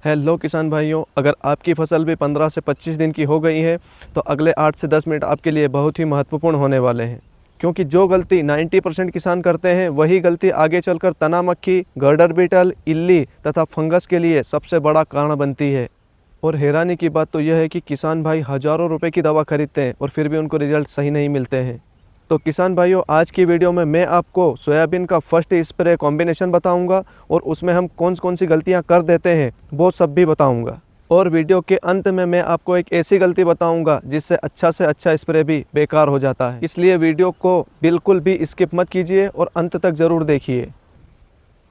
Hello किसान भाइयों, अगर आपकी फसल भी 15 से 25 दिन की हो गई है तो अगले 8 से 10 मिनट आपके लिए बहुत ही महत्वपूर्ण होने वाले हैं। क्योंकि जो गलती 90% किसान करते हैं वही गलती आगे चलकर तना मक्खी, गर्डर बीटल, इल्ली तथा फंगस के लिए सबसे बड़ा कारण बनती है। और हैरानी की बात तो यह है कि किसान भाई हज़ारों रुपए की दवा खरीदते हैं और फिर भी उनको रिजल्ट सही नहीं मिलते हैं। तो किसान भाइयों, आज की वीडियो में मैं आपको सोयाबीन का फर्स्ट स्प्रे कॉम्बिनेशन बताऊंगा और उसमें हम कौन कौन सी गलतियां कर देते हैं वो सब भी बताऊंगा। और वीडियो के अंत में मैं आपको एक ऐसी गलती बताऊंगा जिससे से अच्छा स्प्रे भी बेकार हो जाता है। इसलिए वीडियो को बिल्कुल भी स्किप मत कीजिए और अंत तक ज़रूर देखिए।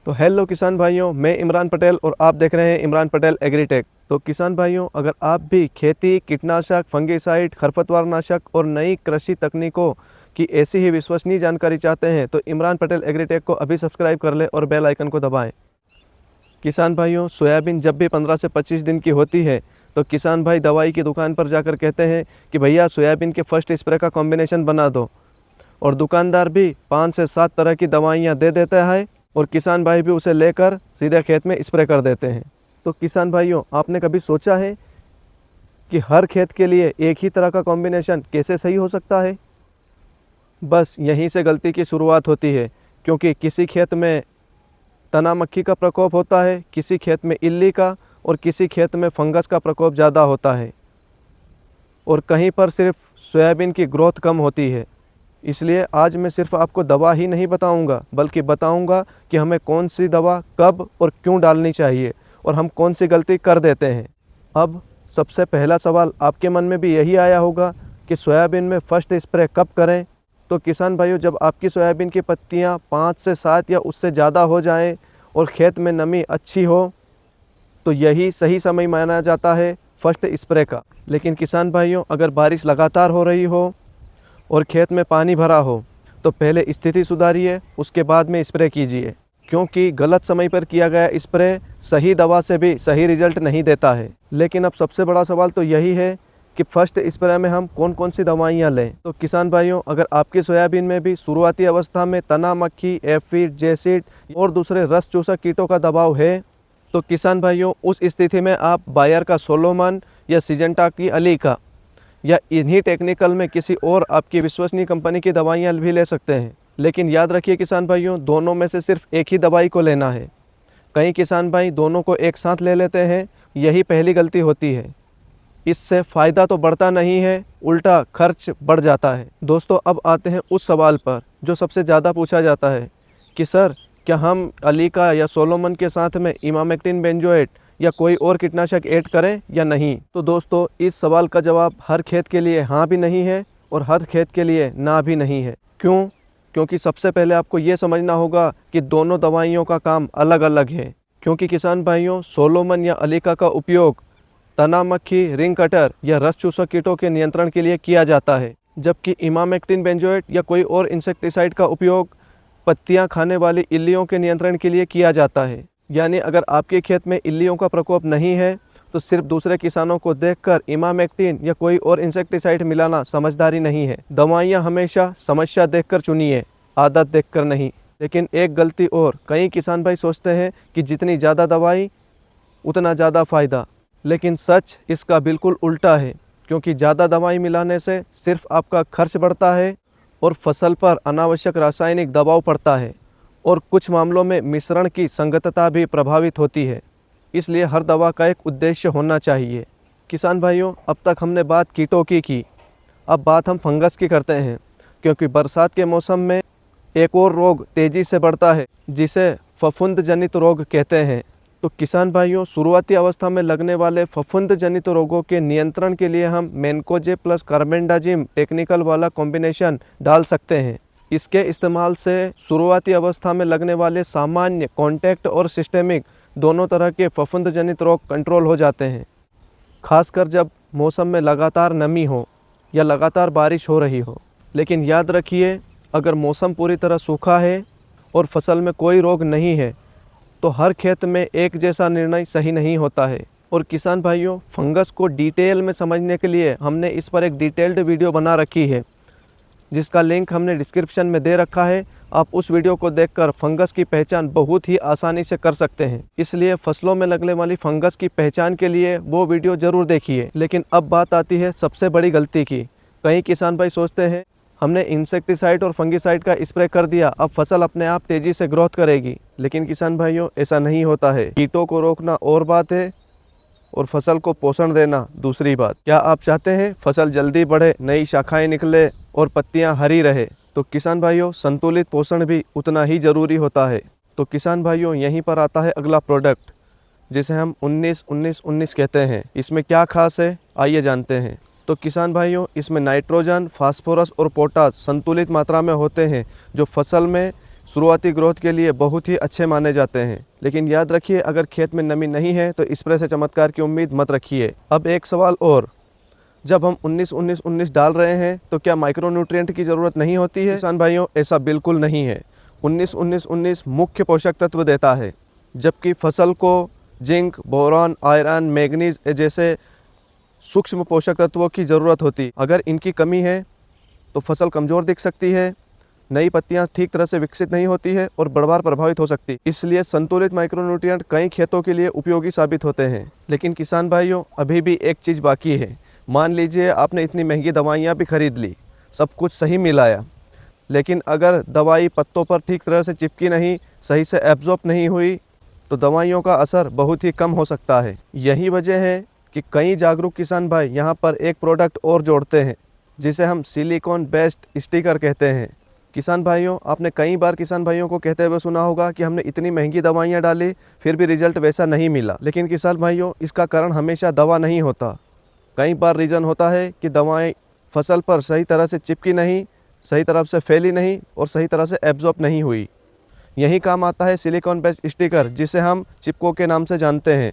तो हेलो किसान भाइयों, मैं इमरान पटेल और आप देख रहे हैं इमरान पटेल एग्रीटेक। तो किसान भाइयों, अगर आप भी खेती, कीटनाशक, फंगिसाइड, खरपतवार नाशक और नई कृषि तकनीकों की ऐसी ही विश्वसनीय जानकारी चाहते हैं तो इमरान पटेल एग्रीटेक को अभी सब्सक्राइब कर ले और बेल आइकन को दबाएं। किसान भाइयों, सोयाबीन जब भी 15 से 25 दिन की होती है तो किसान भाई दवाई की दुकान पर जाकर कहते हैं कि भैया सोयाबीन के फर्स्ट स्प्रे का कॉम्बिनेशन बना दो, और दुकानदार भी 5 से 7 तरह की दवाइयाँ दे देता है और किसान भाई भी उसे लेकर सीधे खेत में स्प्रे कर देते हैं। तो किसान भाइयों, आपने कभी सोचा है कि हर खेत के लिए एक ही तरह का कॉम्बिनेशन कैसे सही हो सकता है? बस यहीं से गलती की शुरुआत होती है, क्योंकि किसी खेत में तना मक्खी का प्रकोप होता है, किसी खेत में इल्ली का और किसी खेत में फंगस का प्रकोप ज़्यादा होता है, और कहीं पर सिर्फ सोयाबीन की ग्रोथ कम होती है। इसलिए आज मैं सिर्फ आपको दवा ही नहीं बताऊंगा, बल्कि बताऊंगा कि हमें कौन सी दवा कब और क्यों डालनी चाहिए और हम कौन सी गलती कर देते हैं। अब सबसे पहला सवाल आपके मन में भी यही आया होगा कि सोयाबीन में फर्स्ट स्प्रे कब करें। तो किसान भाइयों, जब आपकी सोयाबीन की पत्तियां 5 से 7 या उससे ज़्यादा हो जाएं और खेत में नमी अच्छी हो तो यही सही समय माना जाता है फर्स्ट स्प्रे का। लेकिन किसान भाइयों, अगर बारिश लगातार हो रही हो और खेत में पानी भरा हो तो पहले स्थिति सुधारिए, उसके बाद में स्प्रे कीजिए, क्योंकि गलत समय पर किया गया स्प्रे सही दवा से भी सही रिजल्ट नहीं देता है। लेकिन अब सबसे बड़ा सवाल तो यही है कि फर्स्ट स्प्रे में हम कौन कौन सी दवाइयाँ लें। तो किसान भाइयों, अगर आपकी सोयाबीन में भी शुरुआती अवस्था में तना मक्खी, एफिड, जेसिड और दूसरे रस चूसक कीटों का दबाव है तो किसान भाइयों, उस स्थिति में आप बायर का सोलोमन या सिजेंटा की अलीका या इन्हीं टेक्निकल में किसी और आपकी विश्वसनीय कंपनी की दवाइयाँ भी ले सकते हैं। लेकिन याद रखिए किसान भाइयों, दोनों में से सिर्फ एक ही दवाई को लेना है। कई किसान भाई दोनों को एक साथ ले लेते हैं, यही पहली गलती होती है। इससे फ़ायदा तो बढ़ता नहीं है, उल्टा खर्च बढ़ जाता है। दोस्तों, अब आते हैं उस सवाल पर जो सबसे ज़्यादा पूछा जाता है कि सर, क्या हम अलीका या सोलोमन के साथ में इमामेक्टिन बेंजोएट या कोई और कीटनाशक ऐड करें या नहीं? तो दोस्तों, इस सवाल का जवाब हर खेत के लिए हाँ भी नहीं है और हर खेत के लिए ना भी नहीं है। क्यों? क्योंकि सबसे पहले आपको ये समझना होगा कि दोनों दवाइयों का काम अलग अलग है। क्योंकि किसान भाइयों, सोलोमन या अलीका का उपयोग तना मक्खी, रिंग कटर या रस चूसक कीटों के नियंत्रण के लिए किया जाता है, जबकि इमामेक्टिन बेंजोएट या कोई और इंसेक्टिसाइड का उपयोग पत्तियां खाने वाली इल्लियों के नियंत्रण के लिए किया जाता है। यानी अगर आपके खेत में इल्लियों का प्रकोप नहीं है तो सिर्फ दूसरे किसानों को देखकर इमामेक्टिन या कोई और इंसेक्टिसाइड मिलाना समझदारी नहीं है। दवाइयाँ हमेशा समस्या देखकर चुनिए, आदत देखकर नहीं। लेकिन एक गलती और, कई किसान भाई सोचते हैं कि जितनी ज़्यादा दवाई उतना ज़्यादा फ़ायदा, लेकिन सच इसका बिल्कुल उल्टा है। क्योंकि ज़्यादा दवाई मिलाने से सिर्फ आपका खर्च बढ़ता है और फसल पर अनावश्यक रासायनिक दबाव पड़ता है, और कुछ मामलों में मिश्रण की संगतता भी प्रभावित होती है। इसलिए हर दवा का एक उद्देश्य होना चाहिए। किसान भाइयों, अब तक हमने बात कीटों की, अब बात हम फंगस की करते हैं। क्योंकि बरसात के मौसम में एक और रोग तेज़ी से बढ़ता है जिसे फफूंद जनित रोग कहते हैं। तो किसान भाइयों, शुरुआती अवस्था में लगने वाले फफूंद जनित रोगों के नियंत्रण के लिए हम मैनकोजे प्लस कार्बेंडाजिम टेक्निकल वाला कॉम्बिनेशन डाल सकते हैं। इसके इस्तेमाल से शुरुआती अवस्था में लगने वाले सामान्य, कॉन्टैक्ट और सिस्टेमिक दोनों तरह के फफूंद जनित रोग कंट्रोल हो जाते हैं, खासकर जब मौसम में लगातार नमी हो या लगातार बारिश हो रही हो। लेकिन याद रखिए, अगर मौसम पूरी तरह सूखा है और फसल में कोई रोग नहीं है तो हर खेत में एक जैसा निर्णय सही नहीं होता है। और किसान भाइयों, फंगस को डिटेल में समझने के लिए हमने इस पर एक डिटेल्ड वीडियो बना रखी है, जिसका लिंक हमने डिस्क्रिप्शन में दे रखा है। आप उस वीडियो को देखकर फंगस की पहचान बहुत ही आसानी से कर सकते हैं। इसलिए फसलों में लगने वाली फंगस की पहचान के लिए वो वीडियो ज़रूर देखिए। लेकिन अब बात आती है सबसे बड़ी गलती की। कई किसान भाई सोचते हैं हमने इंसेक्टिसाइड और फंगिसाइड का स्प्रे कर दिया, अब फसल अपने आप तेज़ी से ग्रोथ करेगी। लेकिन किसान भाइयों, ऐसा नहीं होता है। कीटों को रोकना और बात है और फसल को पोषण देना दूसरी बात। क्या आप चाहते हैं फसल जल्दी बढ़े, नई शाखाएं निकले और पत्तियां हरी रहे, तो किसान भाइयों संतुलित पोषण भी उतना ही ज़रूरी होता है। तो किसान भाइयों, यहीं पर आता है अगला प्रोडक्ट जिसे हम 19-19-19 कहते हैं। इसमें क्या खास है, आइए जानते हैं। तो किसान भाइयों, इसमें नाइट्रोजन, फास्फोरस और पोटास संतुलित मात्रा में होते हैं, जो फसल में शुरुआती ग्रोथ के लिए बहुत ही अच्छे माने जाते हैं। लेकिन याद रखिए, अगर खेत में नमी नहीं है तो स्प्रे से चमत्कार की उम्मीद मत रखिए। अब एक सवाल और, जब हम 19-19-19 डाल रहे हैं तो क्या माइक्रोन्यूट्रिएंट की ज़रूरत नहीं होती है? किसान भाइयों, ऐसा बिल्कुल नहीं है। 19-19-19 मुख्य पोषक तत्व देता है, जबकि फसल को जिंक, बोरॉन, आयरन, मैग्नीज जैसे सूक्ष्म पोषक तत्वों की ज़रूरत होती। अगर इनकी कमी है तो फसल कमज़ोर दिख सकती है, नई पत्तियां ठीक तरह से विकसित नहीं होती है और बढ़वार प्रभावित हो सकती है। इसलिए संतुलित माइक्रोन्यूट्रिएंट कई खेतों के लिए उपयोगी साबित होते हैं। लेकिन किसान भाइयों, अभी भी एक चीज़ बाकी है। मान लीजिए आपने इतनी महंगी दवाइयाँ भी खरीद ली, सब कुछ सही मिलाया, लेकिन अगर दवाई पत्तों पर ठीक तरह से चिपकी नहीं, सही से एब्जॉर्ब नहीं हुई, तो दवाइयों का असर बहुत ही कम हो सकता है। यही वजह है कि कई जागरूक किसान भाई यहाँ पर एक प्रोडक्ट और जोड़ते हैं, जिसे हम सिलिकॉन बेस्ड स्टिकर कहते हैं। किसान भाइयों, आपने कई बार किसान भाइयों को कहते हुए सुना होगा कि हमने इतनी महंगी दवाइयाँ डाली, फिर भी रिजल्ट वैसा नहीं मिला। लेकिन किसान भाइयों, इसका कारण हमेशा दवा नहीं होता। कई बार रीज़न होता है कि दवाएं फसल पर सही तरह से चिपकी नहीं, सही तरह से फैली नहीं और सही तरह से एब्जॉर्ब नहीं हुई। यही काम आता है सिलिकॉन बेस्ड स्टिकर, जिसे हम चिपको के नाम से जानते हैं।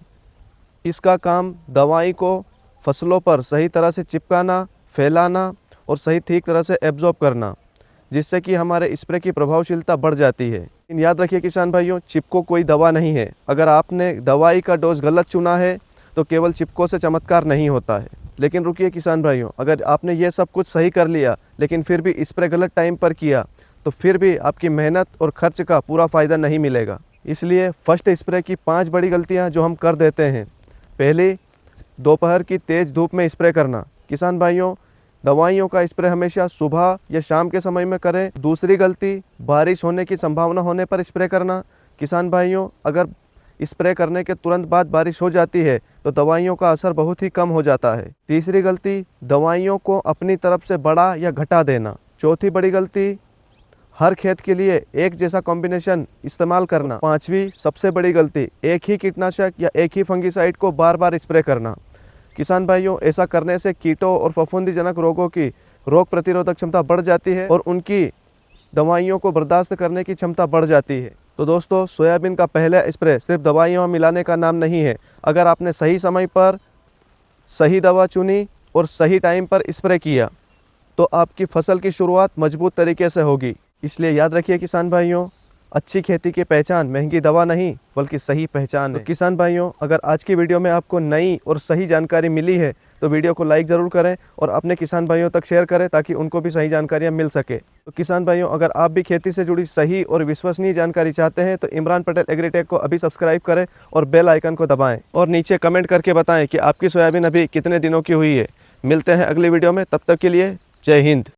इसका काम दवाई को फसलों पर सही तरह से चिपकाना, फैलाना और सही ठीक तरह से एब्जॉर्ब करना, जिससे कि हमारे स्प्रे की प्रभावशीलता बढ़ जाती है। लेकिन याद रखिए किसान भाइयों, चिपको कोई दवा नहीं है। अगर आपने दवाई का डोज गलत चुना है तो केवल चिपको से चमत्कार नहीं होता है। लेकिन रुकिए किसान भाइयों, अगर आपने ये सब कुछ सही कर लिया लेकिन फिर भी स्प्रे गलत टाइम पर किया, तो फिर भी आपकी मेहनत और खर्च का पूरा फ़ायदा नहीं मिलेगा। इसलिए फर्स्ट स्प्रे की 5 बड़ी गलतियाँ जो हम कर देते हैं। पहली, दोपहर की तेज़ धूप में स्प्रे करना। किसान भाइयों, दवाइयों का स्प्रे हमेशा सुबह या शाम के समय में करें। दूसरी गलती, बारिश होने की संभावना होने पर स्प्रे करना। किसान भाइयों, अगर स्प्रे करने के तुरंत बाद बारिश हो जाती है तो दवाइयों का असर बहुत ही कम हो जाता है। तीसरी गलती, दवाइयों को अपनी तरफ से बढ़ा या घटा देना। चौथी बड़ी गलती, हर खेत के लिए एक जैसा कॉम्बिनेशन इस्तेमाल करना। पांचवी सबसे बड़ी गलती, एक ही कीटनाशक या एक ही फंगिसाइड को बार बार स्प्रे करना। किसान भाइयों, ऐसा करने से कीटों और फफूंदीजनक रोगों की रोग प्रतिरोधक क्षमता बढ़ जाती है और उनकी दवाइयों को बर्दाश्त करने की क्षमता बढ़ जाती है। तो दोस्तों, सोयाबीन का पहला स्प्रे सिर्फ दवाइयाँ मिलाने का नाम नहीं है। अगर आपने सही समय पर सही दवा चुनी और सही टाइम पर स्प्रे किया तो आपकी फसल की शुरुआत मजबूत तरीके से होगी। इसलिए याद रखिए किसान भाइयों, अच्छी खेती की पहचान महंगी दवा नहीं बल्कि सही पहचान है। तो किसान भाइयों, अगर आज की वीडियो में आपको नई और सही जानकारी मिली है तो वीडियो को लाइक ज़रूर करें और अपने किसान भाइयों तक शेयर करें ताकि उनको भी सही जानकारियाँ मिल सके। तो किसान भाइयों, अगर आप भी खेती से जुड़ी सही और विश्वसनीय जानकारी चाहते हैं तो इमरान पटेल एग्रीटेक को अभी सब्सक्राइब करें और बेल आइकन को दबाएं और नीचे कमेंट करके बताएं कि आपकी सोयाबीन अभी कितने दिनों की हुई है। मिलते हैं अगली वीडियो में, तब तक के लिए जय हिंद।